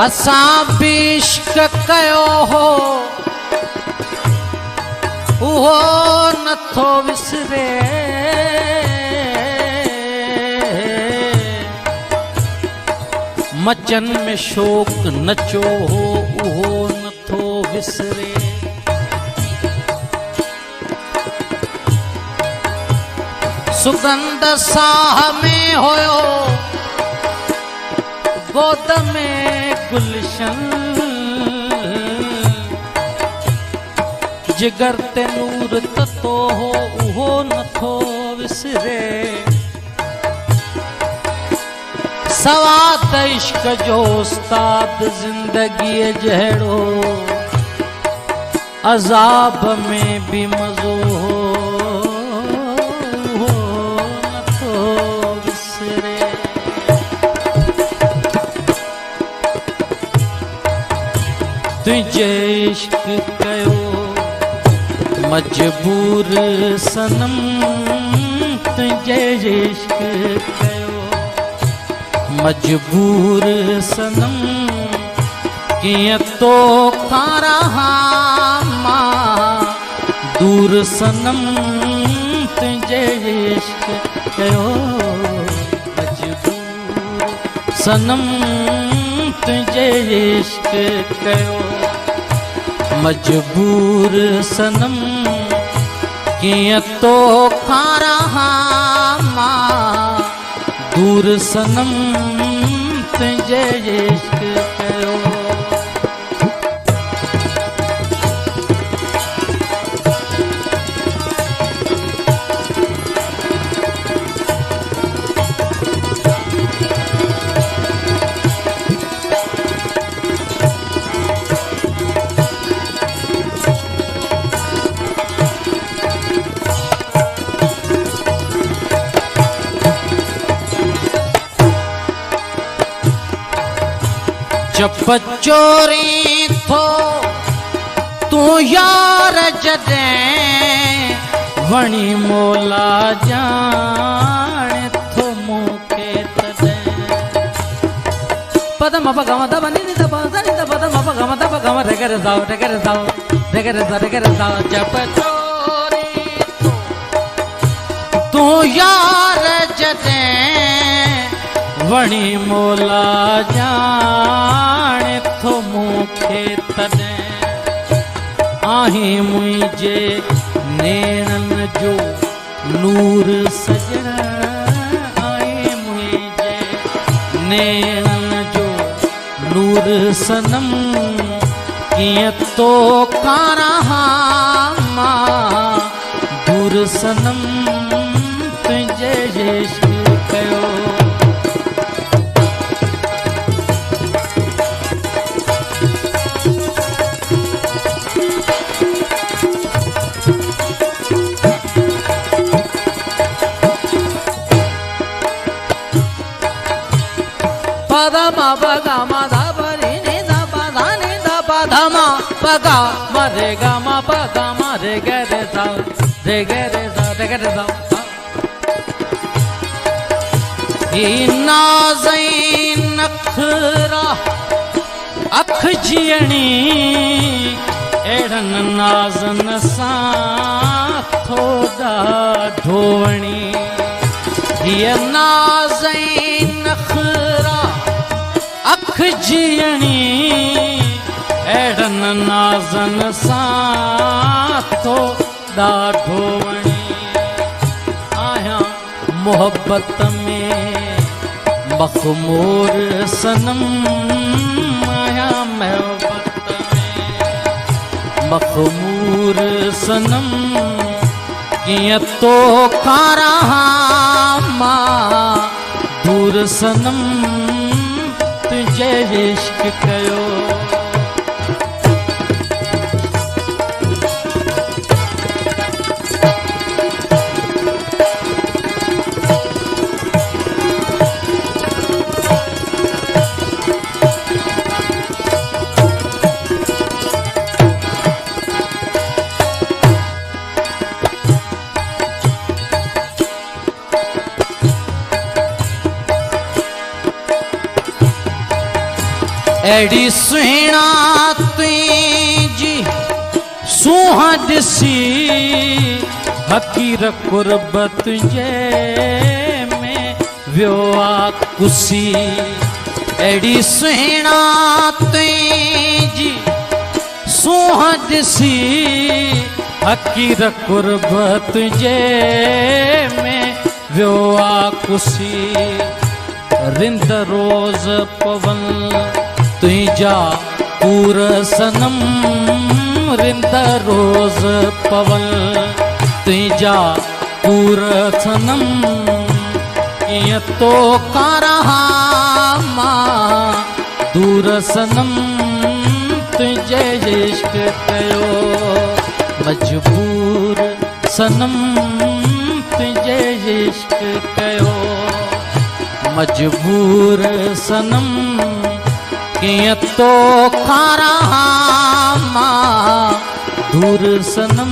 असां भी इश्क कयो हो उहो नथो विसरे मचन में शोक नचो हो उहो नथो विसरे सुगंध साह में होयो गोद में गुलशन जिगर ते नूर ततो हो उहो नथो विसरे सवाद इश्क जो उस्ताद जिंदगी जहड़ो अजाब में भी मज़ो हो नथो विसरे तुझे इश्क कयो मजबूर सनम तुझे इश्क कयो मजबूर सनम किए तो रहा मां दूर सनम तुझे इश्क कयो मजबूर सनम तुझे इश्क कयो मजबूर सनम किए तो रहा मां दूर सनम तुझे इश्क कयो चप चोरी थो तू यार जॾहिं वणी मोला जान थो मूंखे तॾहिं पदम पगम दब नि दब नि दब पदम पगम दब गम रे जाओ चप चोरी तू यार जॾहिं वणी मोला जान थो मूंखे तॾहिं आहीं मुंहिंजे नेणनि जो नूर सजण आहीं मुंहिंजे नेणनि जो नूर सनम कीअं तो रहा मां दूर सनम तुंहिंजे इश्क कयो पदमा पगमा धबरी नि धबा धानि धबा धमा पगा मरे गमा पगा मरे गरे जाओ रे गरे जाओ नाज़ई नखरा अख जियणी एड़न नाज़न सां थोड़ा ढोवणी ये नाज़ई नखरा अख जियणी एड़न नाज़न सां थोड़ा ढोवणी आया मोहब्बत में मखमूर सनम आया मोहब्बत में मखमूर सनम कीअं तो रहा मां दूर सनम तुझे तुझे इश्क कयो। एड़ी सुहिणा तुंहिंजी सूंहं ॾिसी हकीर कुर्बत जे में वियो आ कुसी। एड़ी सुहिणा तुंहिंजी सूंहं ॾिसी हकीर कुर्बत जे में वियो आ कुसी। रिंद रोज़ पवन तुझा पूर सनम, रिंद रोज़ पवन तुझा पूर सनम। कीअं तो रहा मां दूर सनम, तुझे इश्क कयो मजबूर सनम, तुझे इश्क कयो मजबूर सनम। कीअं तो रहा मां दूर सनम।